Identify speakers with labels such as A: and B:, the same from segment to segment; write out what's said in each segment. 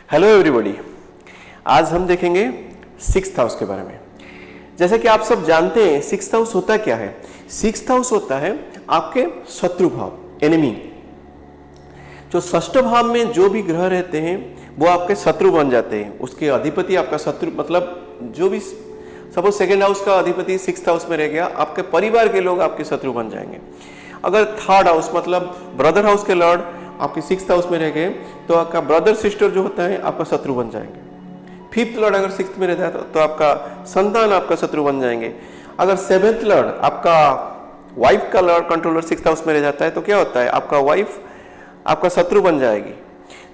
A: Hello everybody, आज हम देखेंगे सिक्स्थ हाउस के बारे में। जैसा कि आप सब जानते हैं सिक्स्थ हाउस होता क्या है। सिक्स्थ हाउस होता है आपके शत्रु भाव, एनिमी। जो षष्ठ भाव में जो भी ग्रह रहते हैं वो आपके शत्रु बन जाते हैं। उसके अधिपति आपका शत्रु, मतलब जो भी सपोज सेकेंड हाउस का अधिपति सिक्स्थ हाउस में रह गया, आपके परिवार के लोग आपके शत्रु बन जाएंगे। अगर थर्ड हाउस मतलब ब्रदर हाउस के लॉर्ड आपके सिक्स्थ हाउस में रह गए तो आपका ब्रदर सिस्टर जो होता है आपका शत्रु बन जाएंगे। फिफ्थ लॉर्ड अगर सिक्स्थ में रहता है तो आपका संतान आपका शत्रु बन जाएंगे। अगर सेवेंथ लॉर्ड आपका वाइफ का लॉर्ड कंट्रोलर सिक्स्थ हाउस में रह जाता है तो क्या होता है, आपका वाइफ आपका शत्रु बन जाएगी।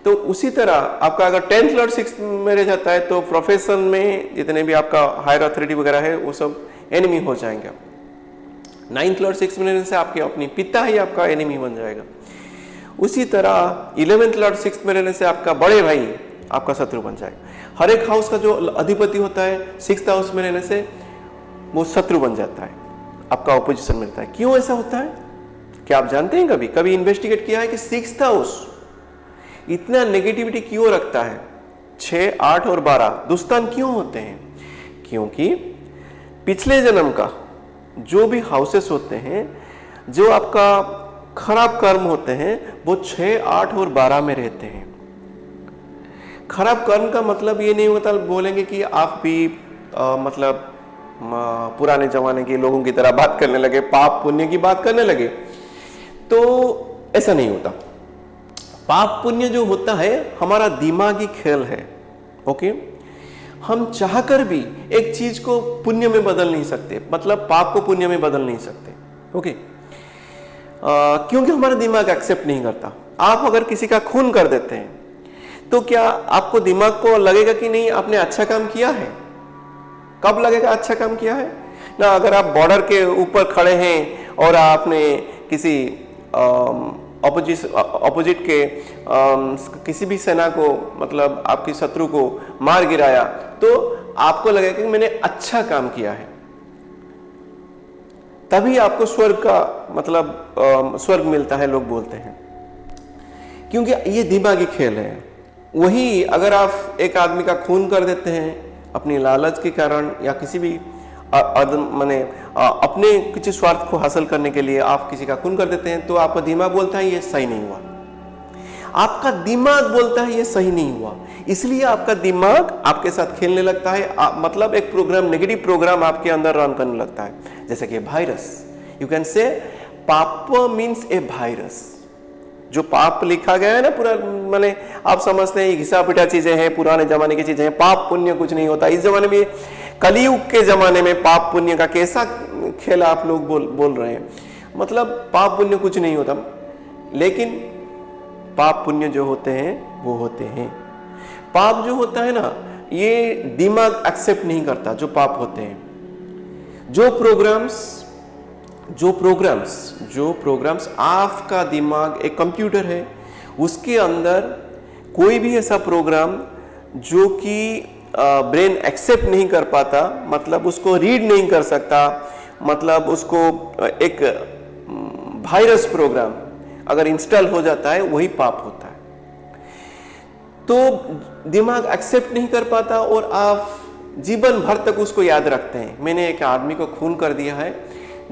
A: तो उसी तरह आपका अगर टेंथ लॉर्ड सिक्स्थ में रह जाता है तो प्रोफेशन में जितने भी आपका हायर अथॉरिटी वगैरह है वो सब एनिमी हो जाएंगे। नाइन्थ लॉर्ड सिक्स्थ में रहने से आपके अपनी पिता ही आपका एनिमी बन जाएगा। उसी तरह 11th लॉर्ड सिक्स्थ में रहने से आपका बड़े भाई आपका शत्रु बन जाएगा। हर एक हाउस का जो अधिपति होता है सिक्स्थ हाउस में रहने से वो शत्रु बन जाता है, आपका ऑपोजिशन मिलता है। क्यों ऐसा होता है, क्या आप जानते हैं? कभी इन्वेस्टिगेट किया है कि सिक्स्थ हाउस इतना नेगेटिविटी क्यों रखता है? 6, 8 और 12 दुस्तान क्यों होते हैं? क्योंकि पिछले जन्म का जो भी हाउसेस होते हैं, जो आपका खराब कर्म होते हैं वो 6, 8 और 12 में रहते हैं। खराब कर्म का मतलब ये नहीं होता बोलेंगे कि आप भी मतलब पुराने जमाने के लोगों की तरह बात करने लगे, पाप पुण्य की बात करने लगे, तो ऐसा नहीं होता। पाप पुण्य जो होता है हमारा दिमागी खेल है। ओके, हम चाहकर भी एक चीज को पुण्य में बदल नहीं सकते, मतलब पाप को पुण्य में बदल नहीं सकते। ओके, क्योंकि हमारा दिमाग एक्सेप्ट नहीं करता। आप अगर किसी का खून कर देते हैं तो क्या आपको दिमाग को लगेगा कि नहीं आपने अच्छा काम किया है? कब लगेगा अच्छा काम किया है ना? अगर आप बॉर्डर के ऊपर खड़े हैं और आपने किसी ऑपोजिट के किसी भी सेना को, मतलब आपकी शत्रु को मार गिराया तो आपको लगेगा कि मैंने अच्छा काम किया है। तभी आपको स्वर्ग का मतलब स्वर्ग मिलता है, लोग बोलते हैं, क्योंकि ये दिमागी खेल है। वही अगर आप एक आदमी का खून कर देते हैं अपनी लालच के कारण या किसी भी माने अपने किसी स्वार्थ को हासिल करने के लिए आप किसी का खून कर देते हैं तो आपका दिमाग बोलता है ये सही नहीं हुआ। आपका दिमाग बोलता है ये सही नहीं हुआ, इसलिए आपका दिमाग आपके साथ खेलने लगता है। मतलब एक प्रोग्राम, नेगेटिव प्रोग्राम आपके अंदर रन करने लगता है। जैसे कि वायरस, यू कैन से पाप मीन्स ए वायरस। जो पाप लिखा गया है ना पूरा, माने आप समझते हैं घिसा पिटा चीजें हैं, पुराने जमाने की चीजें हैं, पाप पुण्य कुछ नहीं होता। इस जमाने में, कलयुग के जमाने में पाप पुण्य का कैसा खेल आप लोग बोल रहे हैं। मतलब पाप पुण्य कुछ नहीं होता, लेकिन पाप पुण्य जो होते हैं वो होते हैं। पाप जो होता है ना, ये दिमाग एक्सेप्ट नहीं करता। जो पाप होते हैं, जो प्रोग्राम्स आपका दिमाग एक कंप्यूटर है, उसके अंदर कोई भी ऐसा प्रोग्राम जो कि ब्रेन एक्सेप्ट नहीं कर पाता, मतलब उसको रीड नहीं कर सकता, मतलब उसको एक वायरस प्रोग्राम अगर इंस्टॉल हो जाता है वही पाप होता है। तो दिमाग एक्सेप्ट नहीं कर पाता और आप जीवन भर तक उसको याद रखते हैं। मैंने एक आदमी को खून कर दिया है,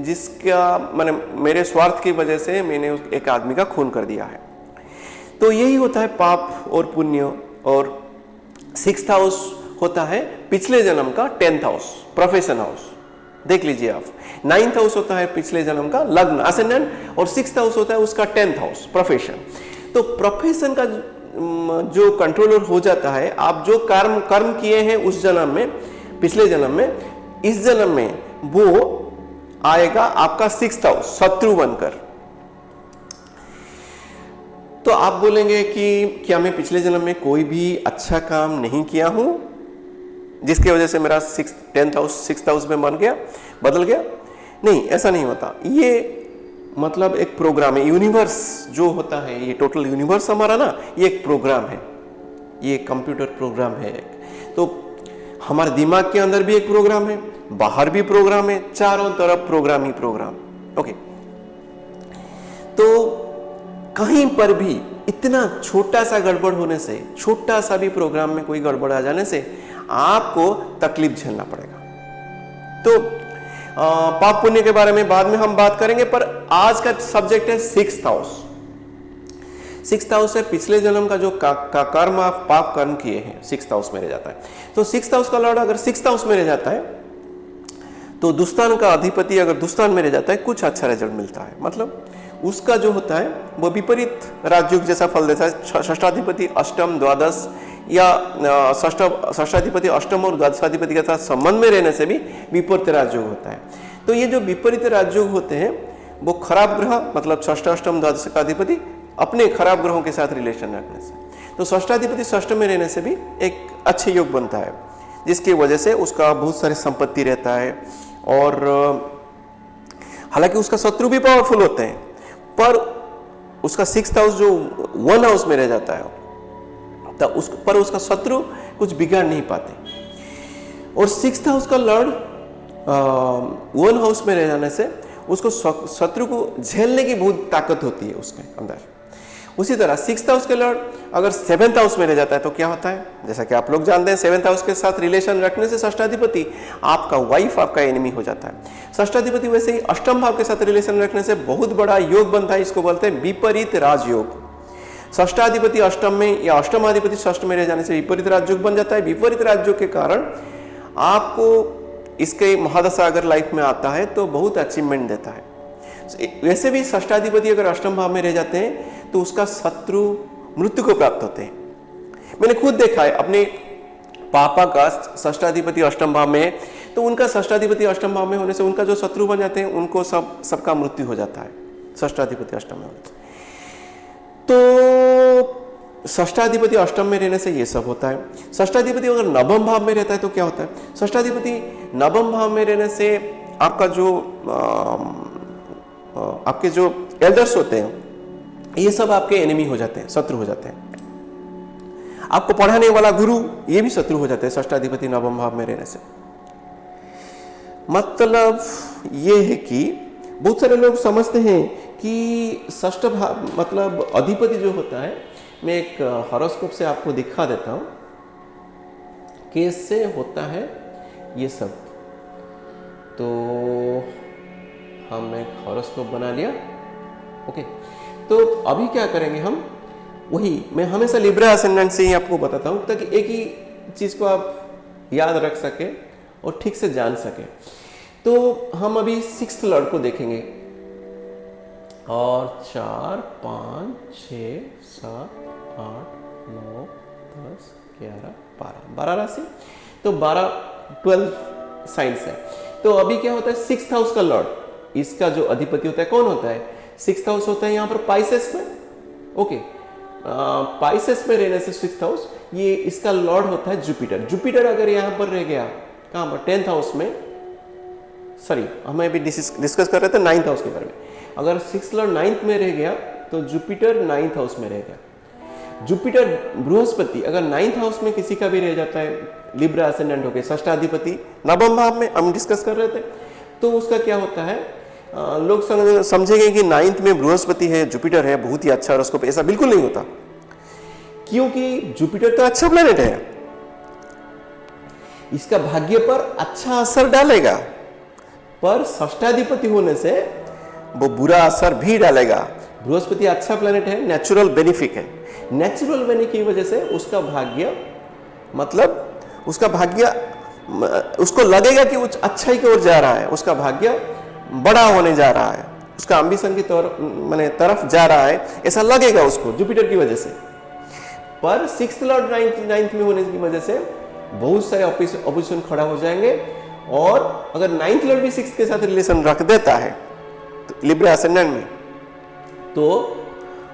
A: जिसका मैंने मेरे स्वार्थ की वजह से मैंने एक आदमी का खून कर दिया है। तो यही होता है पाप और पुण्य। और सिक्स्थ हाउस होता है पिछले जन्म का 10th हाउस, प्रोफेशन हाउस। देख लीजिए आप, 9th हाउस होता है पिछले जन्म का लग्न, असेंडेंट, और 6th हाउस होता है उसका 10th हाउस, प्रोफेशन। तो प्रोफेशन का जो कंट्रोलर हो जाता है, आप जो कर्म किए हैं उस जन्म में, पिछले जन्म में, इस जन्म में वो आएगा आपका 6th हाउस शत्रु बनकर। तो आप बोलेंगे कि क्या मैं पिछले जन्म में कोई भी अच्छा काम नहीं किया हूं जिसकी वजह से मेरा 10th हाउस 6th हाउस में बदल गया? नहीं, ऐसा नहीं होता। ये मतलब एक प्रोग्राम है। यूनिवर्स जो होता है, ये टोटल यूनिवर्स हमारा ना, ये एक प्रोग्राम है, ये कंप्यूटर प्रोग्राम है। तो हमारे दिमाग के अंदर भी एक प्रोग्राम है, बाहर भी प्रोग्राम है, चारों तरफ प्रोग्राम ही प्रोग्राम। ओके, तो कहीं पर भी इतना छोटा सा गड़बड़ होने से, छोटा सा भी प्रोग्राम में कोई गड़बड़ आ जाने से आपको तकलीफ झेलना पड़ेगा। तो पाप पुण्य के बारे में बाद में हम बात करेंगे, पर आज का सब्जेक्ट है सिक्स्थ हाउस। सिक्स्थ हाउस है पिछले जन्म का जो कर्म आप पाप कर्म किए हैं, सिक्स्थ हाउस में रह जाता है। तो सिक्स्थ हाउस का लॉर्ड अगर सिक्स्थ हाउस में रह जाता है तो दुष्टान का अधिपति अगर दुष्टान में रह जाता है कुछ अच्छा रिजल्ट मिलता है। मतलब उसका जो होता है वो विपरीत राजयोग जैसा फल देता है। षष्ठाधिपति अष्टम द्वादश या षष्ठाधिपति अष्टम और द्वादशाधिपति के साथ संबंध में रहने से भी विपरीत राजयोग होता है। तो ये जो विपरीत राजयोग होते हैं वो खराब ग्रह, मतलब षष्ठ अष्टम द्वादश का अधिपति अपने खराब ग्रहों के साथ रिलेशन रखने से, तो षष्ठाधिपति षष्ठ में रहने से भी एक अच्छे योग बनता है, जिसकी वजह से उसका बहुत सारी संपत्ति रहता है। और हालांकि उसका शत्रु भी पावरफुल होते हैं, पर उसका सिक्स्थ हाउस जो वन हाउस में रह जाता है तो पर उसका शत्रु कुछ बिगाड़ नहीं पाते। और सिक्स्थ हाउस का लॉर्ड वन हाउस में रह जाने से उसको शत्रु को झेलने की बहुत ताकत होती है उसके अंदर। उसी तरह सिक्स्थ हाउस के लॉर्ड अगर सेवेंथ हाउस में रह जाता है तो क्या होता है, जैसा कि आप लोग जानते हैं, सेवेंथ हाउस के साथ रिलेशन रखने से षष्ठाधिपति आपका वाइफ आपका एनिमी हो जाता है। षष्ठाधिपति वैसे ही अष्टम भाव के साथ रिलेशन रखने से बहुत बड़ा योग बनता है, इसको बोलते हैं विपरीत राजयोग। षष्ठाधिपति अष्टम में या अष्टमाधिपति षष्ठ में रह जाने से विपरीत राजयोग बन जाता है। विपरीत राजयोग के कारण आपको इसके महादशा अगर लाइफ में आता है तो बहुत अचीवमेंट देता है। वैसे भी षष्ठाधिपति अगर अष्टम भाव में रह जाते हैं तो उसका शत्रु मृत्यु को प्राप्त होते हैं। मैंने खुद देखा है अपने पापा का षष्ठाधिपति अष्टम भाव में, तो उनका षष्ठाधिपति अष्टम भाव में होने से उनका जो शत्रु बन जाते हैं उनको सबका मृत्यु हो जाता है षष्ठाधिपति अष्टम में होने से। तो षष्ठाधिपति अष्टम में रहने से ये सब होता है। षष्ठाधिपति अगर नवम भाव में रहता है तो क्या होता है, षष्ठाधिपति नवम भाव में रहने से आपका जो आपके जो एल्डर्स होते हैं ये सब आपके एनिमी हो जाते हैं, शत्रु हो जाते हैं। आपको पढ़ाने वाला गुरु ये भी शत्रु हो जाते हैं षष्ठाधिपति नवम भाव में रहने से। मतलब ये है कि बहुत सारे लोग समझते हैं कि षष्ठ भाव मतलब अधिपति जो होता है, मैं एक हॉरोस्कोप से आपको दिखा देता हूं कैसे होता है ये सब। तो हम एक हॉरोस्कोप बना लिया, ओके। तो अभी क्या करेंगे हम, वही मैं हमेशा लिब्रा असेंडेंट से ही आपको बताता हूं ताकि एक ही चीज को आप याद रख सके और ठीक से जान सके। तो हम अभी सिक्स्थ लॉर्ड को देखेंगे और 4 5 6 7 8 9 10 11 12 राशि, तो 12 साइंस है। तो अभी क्या होता है, सिक्स्थ हाउस का लॉर्ड, इसका जो अधिपति होता है कौन होता है, सिक्स्थ हाउस होता है यहाँ पर पाइसेस में, ओके। पाइसेस में रहने से सिक्स्थ हाउस, ये इसका लॉर्ड होता है जुपिटर। जुपिटर अगर यहाँ पर रह गया कहाँ पर, 10th हाउस में, सॉरी हमें अभी डिस्कस कर रहे थे 9th हाउस के बारे में। अगर सिक्स्थ लॉर्ड 9th में रह गया तो जुपिटर 9th हाउस में रह गया। जुपिटर बृहस्पति अगर 9th हाउस में किसी का भी रह जाता है, लिब्रा असेंडेंट हो गए, षष्ठाधिपति नवम भाव में हम डिस्कस कर रहे थे, तो उसका क्या होता है, लोग समझेंगे कि 9th में बृहस्पति है, जुपिटर है, बहुत ही अच्छा हॉरोस्कोप। ऐसा बिल्कुल नहीं होता, क्योंकि जुपिटर तो अच्छा प्लेनेट है, इसका भाग्य पर अच्छा असर डालेगा, पर षष्ठाधिपति होने से वो बुरा असर भी डालेगा। बृहस्पति अच्छा प्लेनेट है, नेचुरल बेनिफिक है, नेचुरल बेनिफिक की वजह से उसका भाग्य, मतलब उसका भाग्य, उसको लगेगा कि वो अच्छाई की ओर जा रहा है, उसका भाग्य बड़ा होने जा रहा है, उसका एम्बिशन की तरफ जा रहा है, ऐसा लगेगा उसको जुपिटर की वजह से। पर सिक्स्थ लॉर्ड 9th में होने की वजह से बहुत सारे ऑपोजिशन खड़ा हो जाएंगे, और अगर 9th लॉर्ड भी 6th के साथ रिलेशन रख देता है तो लिब्रा असेंडेंट में, तो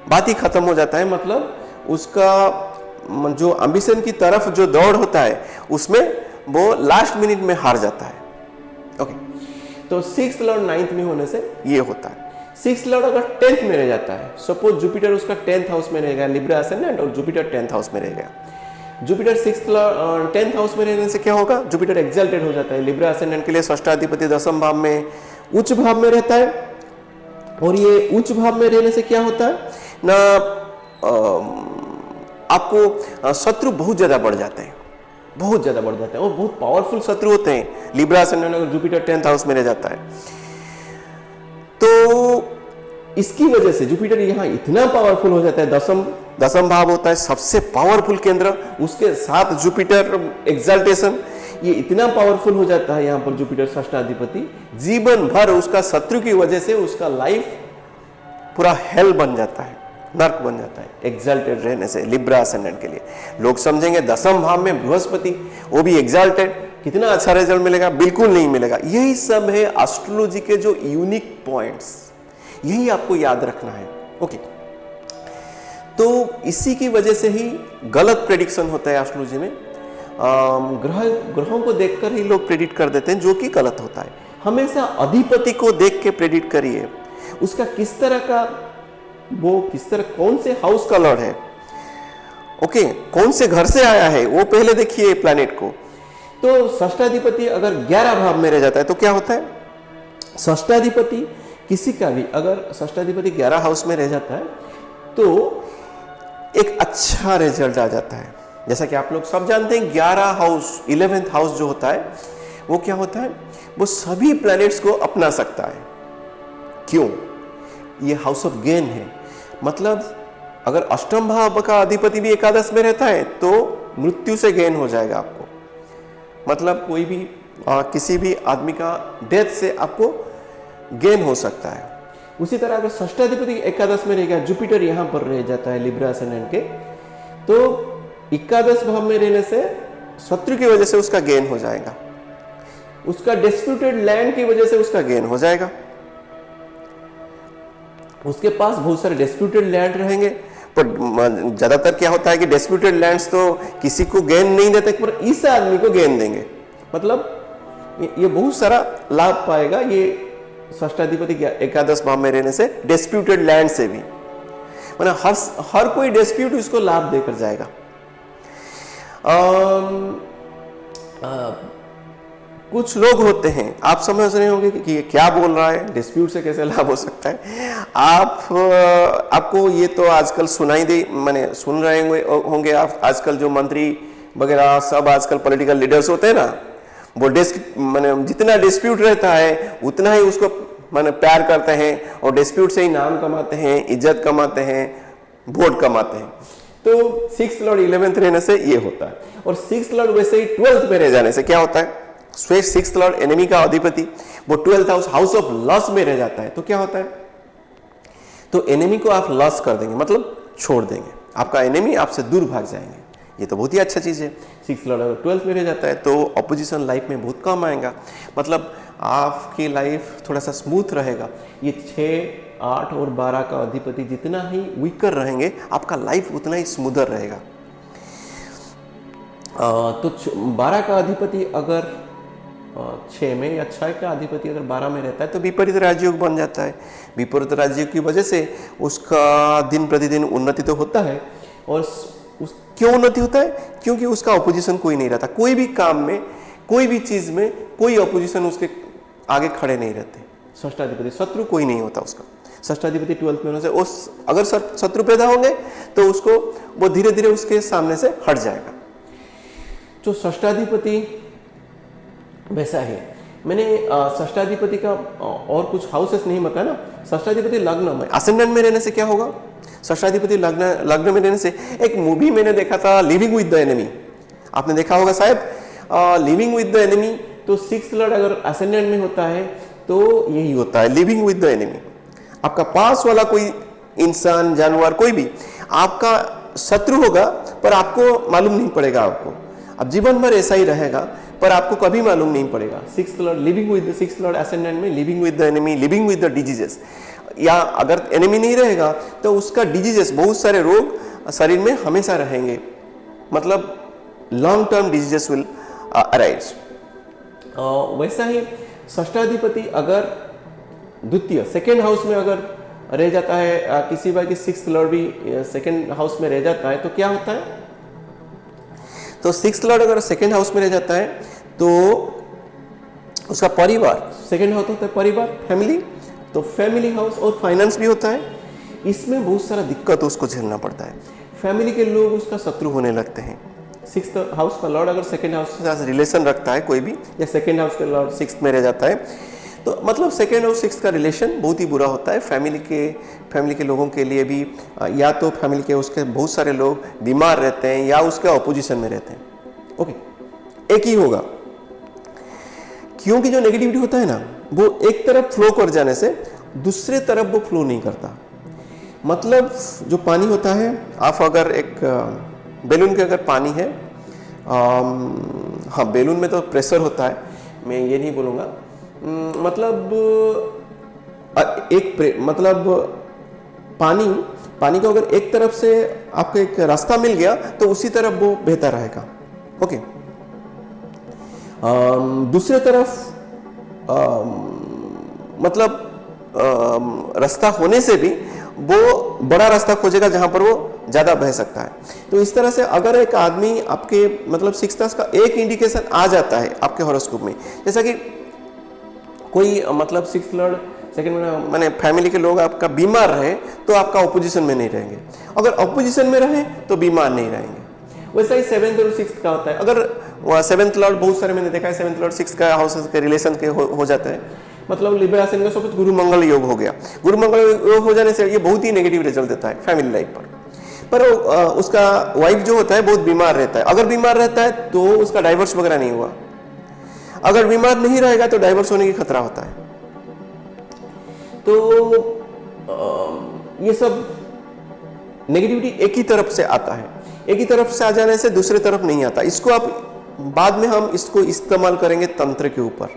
A: बात ही खत्म हो जाता है। मतलब उसका जो एम्बिशन की तरफ जो दौड़ होता है उसमें वो लास्ट मिनट में हार जाता है, ओके। तो सिक्स्थ लॉर्ड 9th में होने से ये होता है। सिक्स्थ लॉर्ड अगर 10th में रह जाता है, सपोज जुपिटर उसका 10th हाउस में रहेगा, लिब्रा असेंडेंट, और जुपिटर 10th हाउस में रहेगा। जुपिटर 10th हाउस में रहने से क्या होगा, जुपिटर एक्सल्टेड हो जाता है। लिब्रा असेंडेंट के लिए षष्ठाधिपति 10th भाव में, उच्च भाव में रहता है, और ये उच्च भाव में रहने से क्या होता है ना, आपको शत्रु बहुत ज्यादा बढ़ जाते हैं, बहुत ज्यादा बढ़ जाते हैं और बहुत पावरफुल शत्रु होते हैं। लिब्रा असेंडेंट अगर जुपिटर 10th हाउस में रह जाता है तो इसकी वजह से जुपिटर यहाँ इतना पावरफुल हो जाता है, दसम भाव होता है सबसे पावरफुल केंद्र, उसके साथ जुपिटर एक्साल्टेशन, ये इतना पावरफुल हो जाता है यहाँ पर जुपिटर षष्ठाधिपति, जीवन भर उसका शत्रु की वजह से उसका लाइफ पूरा हेल बन जाता है, नर्क बन जाता है एक्साल्टेड रहने से। लिब्रा असेंडेंट के लिए लोग समझेंगे दसम भाव में बृहस्पति, वो भी एक्साल्टेड, कितना अच्छा रिजल्ट मिलेगा, बिल्कुल नहीं मिलेगा। यही सब है एस्ट्रोलॉजी के जो यूनिक पॉइंट्स, यही आपको याद रखना है। ओके, तो इसी की वजह से ही गलत प्रेडिक्शन होता है एस्ट्रोलॉजी में। ग्रहों को देखकर ही लोग प्रेडिक्ट कर देते हैं, जो कि गलत होता है। हमेशा अधिपति को देख के प्रेडिक्ट करिए, उसका किस तरह का, वो किस तरह, कौन से हाउस का लॉर्ड है, ओके, कौन से घर से आया है, वो पहले देखिए प्लैनेट को। तो षष्ठाधिपति अगर 11 भाव में रह जाता है तो क्या होता है, षष्ठाधिपति किसी का भी अगर षष्ठाधिपति 11 हाउस में रह जाता है तो एक अच्छा रिजल्ट आ जाता है। जैसा कि आप लोग सब जानते हैं 11 हाउस 11th हाउस जो होता है वो क्या होता है, वो सभी प्लैनेट्स को अपना सकता है। क्यों? ये हाउस ऑफ गेन है। मतलब अगर अष्टम भाव का अधिपति भी एकादश में रहता है तो मृत्यु से गेन हो जाएगा आपको, मतलब कोई भी किसी भी आदमी का डेथ से आपको गेन हो सकता है। उसी तरह अगर षष्ठाधिपति एकादश में रहेगा, जुपिटर यहां पर रह जाता है लिब्रा असेंडेंट के, तो एकादश भाव में रहने से शत्रु की वजह से उसका गेन हो जाएगा, उसका डिस्प्यूटेड लैंड की वजह से उसका गेन हो जाएगा। उसके पास बहुत सारे डिस्प्यूटेड लैंड रहेंगे, पर ज्यादातर क्या होता है कि डिस्प्यूटेड लैंड्स तो किसी को गेन नहीं देते, पर इस आदमी को गेन देंगे। मतलब ये बहुत सारा लाभ पाएगा ये षष्ठाधिपति एकादश भाव में रहने से, डिस्प्यूटेड लैंड से भी, मतलब हर कोई डिस्प्यूट इसको लाभ देकर जाएगा। कुछ लोग होते हैं, आप समझ रहे होंगे कि ये क्या बोल रहा है, डिस्प्यूट से कैसे लाभ हो सकता है। आपको ये तो आजकल सुनाई दे, मैंने सुन रहे होंगे आप, आजकल जो मंत्री वगैरह सब आजकल पॉलिटिकल लीडर्स होते हैं ना, वो मैंने जितना डिस्प्यूट रहता है उतना ही उसको मैंने प्यार करते हैं और डिस्प्यूट से ही नाम कमाते हैं, इज्जत कमाते हैं, वोट कमाते हैं। तो 6th लॉर्ड 11th रहने से ये होता है। और 6th लॉर्ड वैसे ही 12th में रह जाने से क्या होता है, 6th लॉर्ड एनिमी का अधिपति, वो 12th हाउस ऑफ लॉस में रह जाता है तो क्या होता है, तो एनिमी को आप लॉस कर देंगे, मतलब छोड़ देंगे, आपका एनिमी आपसे दूर भाग जाएंगे। ये तो बहुत ही अच्छा चीज़ है। 6th लॉर्ड अगर 12th में रह जाता है तो अपोजिशन लाइफ में बहुत कम आएगा, मतलब आपकी लाइफ थोड़ा सा स्मूथ रहेगा। ये 6, 8 और 12 का अधिपति जितना ही वीकर रहेंगे आपका लाइफ उतना ही स्मूदर रहेगा। तो 12 का अधिपति अगर 6 में या 6 का अधिपति अगर 12 में रहता है तो विपरीत राजयोग बन जाता है। विपरीत राजयोग की वजह से उसका दिन प्रतिदिन उन्नति तो होता है, और क्यों उन्नति होता है, क्योंकि उसका अपोजिशन कोई नहीं रहता। कोई भी काम में, कोई भी चीज में कोई अपोजिशन उसके आगे खड़े नहीं रहते। षष्ठाधिपति शत्रु कोई नहीं होता उसका। षष्ठाधिपति 12th में होने से उस अगर शत्रु पैदा होंगे तो उसको वो धीरे धीरे उसके सामने से हट जाएगा। जो षष्ठाधिपति वैसा है। मैंने षष्ठाधिपति का और कुछ हाउसेस नहीं बताया ना। षष्ठाधिपति लग्न में, असेंडेंट में रहने से क्या होगा, षष्ठाधिपति लग्न में रहने से, एक मूवी मैंने देखा था लिविंग विद द एनिमी, आपने देखा होगा शायद, लिविंग विद द एनिमी। तो 6th लॉर्ड अगर असेंडेंट में होता है तो यही होता है, लिविंग विद द एनिमी। आपका पास वाला कोई इंसान, जानवर, कोई भी आपका शत्रु होगा पर आपको मालूम नहीं पड़ेगा। आपको अब जीवन भर ऐसा ही रहेगा पर आपको कभी मालूम नहीं पड़ेगा। 6th lord living with the 6th lord ascendant में, living with the enemy, living with the diseases, या अगर एनिमी नहीं रहेगा तो उसका डिजीजेस, बहुत सारे रोग शरीर में हमेशा रहेंगे, मतलब long term diseases will arise. वैसा ही षष्ठाधिपति अगर द्वितीय 2nd हाउस में अगर रह जाता है, किसी बार की 6th लॉर्ड भी 2nd हाउस में रह जाता है तो क्या होता है, तो 6th लॉर्ड अगर 2nd हाउस में रह जाता है तो उसका परिवार, 2nd हाउस होता है परिवार, फैमिली, तो फैमिली हाउस और फाइनेंस भी होता है। इसमें बहुत सारा दिक्कत उसको झेलना पड़ता है। फैमिली के लोग उसका शत्रु होने लगते हैं। सिक्स्थ हाउस का लॉर्ड अगर सेकेंड हाउस के साथ रिलेशन रखता है कोई भी, या सेकेंड हाउस का लॉर्ड सिक्स्थ में रह जाता है, तो मतलब सेकेंड और सिक्स्थ का रिलेशन बहुत ही बुरा होता है। फैमिली के लोगों के लिए भी, या तो फैमिली के उसके बहुत सारे लोग बीमार रहते हैं या उसके अपोजिशन में रहते हैं। ओके, एक ही होगा, क्योंकि जो नेगेटिविटी होता है ना, वो एक तरफ फ्लो कर जाने से दूसरे तरफ वो फ्लो नहीं करता। मतलब जो पानी होता है, आप अगर एक बैलून के अगर पानी है, हाँ बैलून में तो प्रेशर होता है, मैं ये नहीं बोलूँगा, मतलब मतलब पानी को अगर एक तरफ से आपको एक रास्ता मिल गया तो उसी तरफ वो बहता रहेगा। ओके, दूसरे तरफ मतलब रास्ता होने से भी वो बड़ा रास्ता खोजेगा जहां पर वो ज्यादा बह सकता है। तो इस तरह से अगर एक आदमी आपके मतलब सिक्स्थ हाउस का एक इंडिकेशन आ जाता है आपके हॉरोस्कोप में, जैसा कि कोई मतलब सिक्स्थ लॉर्ड सेकंड मैंने फैमिली के लोग आपका बीमार रहे तो आपका ऑपोजिशन में नहीं रहेंगे, अगर ऑपोजिशन में रहे तो बीमार नहीं रहेंगे। वैसा ही सेवेंथ और सिक्स्थ का होता है। अगर सेवेंथ लॉर्ड, बहुत सारे मैंने देखा है सेवेंथ लॉर्ड सिक्स्थ का हाउस के रिलेशन के हो जाते हैं, मतलब लिब्रा आसन का सपोज गुरु मंगल योग हो गया, गुरु मंगल योग हो जाने से ये बहुत ही नेगेटिव रिजल्ट देता है फैमिली लाइफ पर उसका वाइफ जो होता है बहुत बीमार रहता है। अगर बीमार रहता है तो उसका डाइवर्स वगैरह नहीं हुआ, अगर बीमार नहीं रहेगा तो डाइवर्स होने की खतरा होता है। तो ये सब नेगेटिविटी एक ही तरफ से आता है, एक ही तरफ से आ जाने से दूसरे तरफ नहीं आता। इसको आप बाद में हम इसको इस्तेमाल करेंगे तंत्र के ऊपर,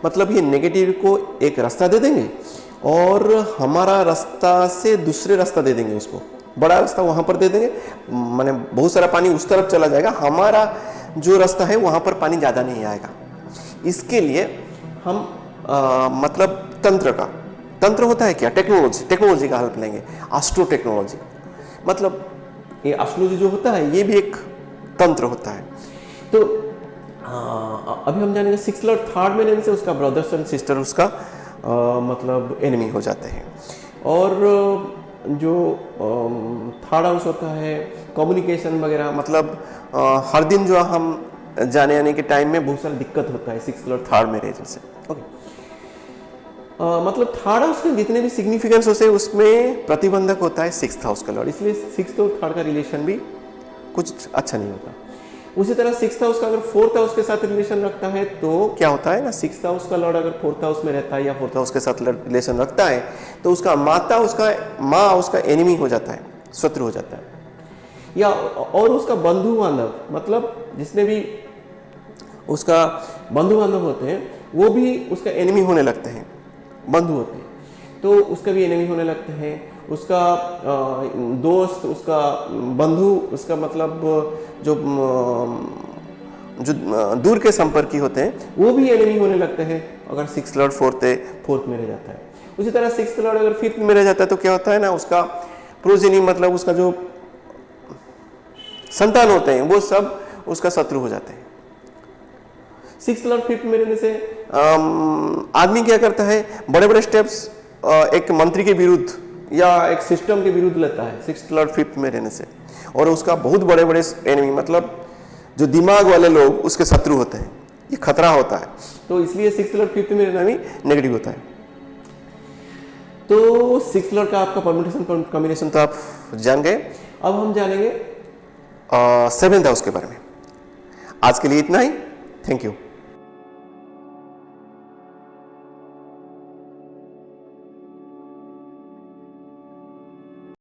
A: मतलब ये नेगेटिव को एक रास्ता दे देंगे और हमारा रास्ता से दूसरे रास्ता दे देंगे, उसको बड़ा रास्ता वहां पर दे देंगे, माने बहुत सारा पानी उस तरफ चला जाएगा, हमारा जो रास्ता है वहां पर पानी ज्यादा नहीं आएगा। इसके लिए हम मतलब तंत्र होता है क्या, टेक्नोलॉजी का हेल्प लेंगे, एस्ट्रो टेक्नोलॉजी। मतलब ये एस्ट्रोलॉजी जो होता है ये भी एक तंत्र होता है। तो अभी हम जानेंगे सिक्स्थ लॉर्ड थर्ड में रहने से उसका ब्रदर्स एंड सिस्टर उसका मतलब एनिमी हो जाते हैं। और जो थर्ड हाउस होता है कम्युनिकेशन वगैरह, मतलब हर दिन जो हम जाने आने के टाइम में बहुत सारी दिक्कत होता है सिक्स्थ लॉर्ड थर्ड में रहने से। ओके, मतलब थर्ड हाउस के जितने भी सिग्निफिकेंस होते हैं उसमें प्रतिबंधक होता है सिक्स्थ हाउस का लॉर्ड, इसलिए सिक्स्थ और थर्ड का रिलेशन भी कुछ अच्छा नहीं होता। उसी तरह सिक्स्थ हाउस का अगर फोर्थ हाउस के साथ रिलेशन रखता है तो क्या होता है ना, सिक्स्थ हाउस का लॉर्ड अगर फोर्थ हाउस में रहता है या फोर्थ हाउस के साथ रिलेशन रखता है तो उसका माँ उसका एनिमी हो जाता है, शत्रु हो जाता है, या और उसका बंधु बांधव, मतलब जिसने भी उसका बंधु बांधव होते हैं वो भी उसका एनिमी होने लगते हैं, बंधु होते हैं तो उसका भी एनिमी होने लगते हैं, उसका दोस्त, उसका बंधु, उसका मतलब जो दूर के संपर्की होते हैं वो भी एनिमी होने लगते हैं अगर सिक्स्थ लॉर्ड फोर्थ में रह जाता है। उसी तरह सिक्स्थ लॉर्ड अगर फिफ्थ में रह जाता है तो क्या होता है ना, उसका प्रोजेनी मतलब उसका जो संतान होते हैं वो सब उसका शत्रु हो जाते हैं। सिक्स्थ लॉर्ड फिफ्थ में रहने से आदमी क्या करता है, बड़े बड़े स्टेप्स एक मंत्री के विरुद्ध या एक सिस्टम के विरुद्ध लेता है सिक्स्थ लॉर्ड फिफ्थ में रहने से, और उसका बहुत बड़े बड़े एनिमी मतलब जो दिमाग वाले लोग उसके शत्रु होते हैं, ये खतरा होता है। तो इसलिए सिक्स्थ लॉर्ड फिफ्थ में रहना भी नेगेटिव होता है। तो सिक्स्थ लॉर्ड का आपका परम्यूटेशन कॉम्बिनेशन तो आप जान गए। अब हम जानेंगे सेवेंथ हाउस के बारे में। आज के लिए इतना ही, थैंक यू।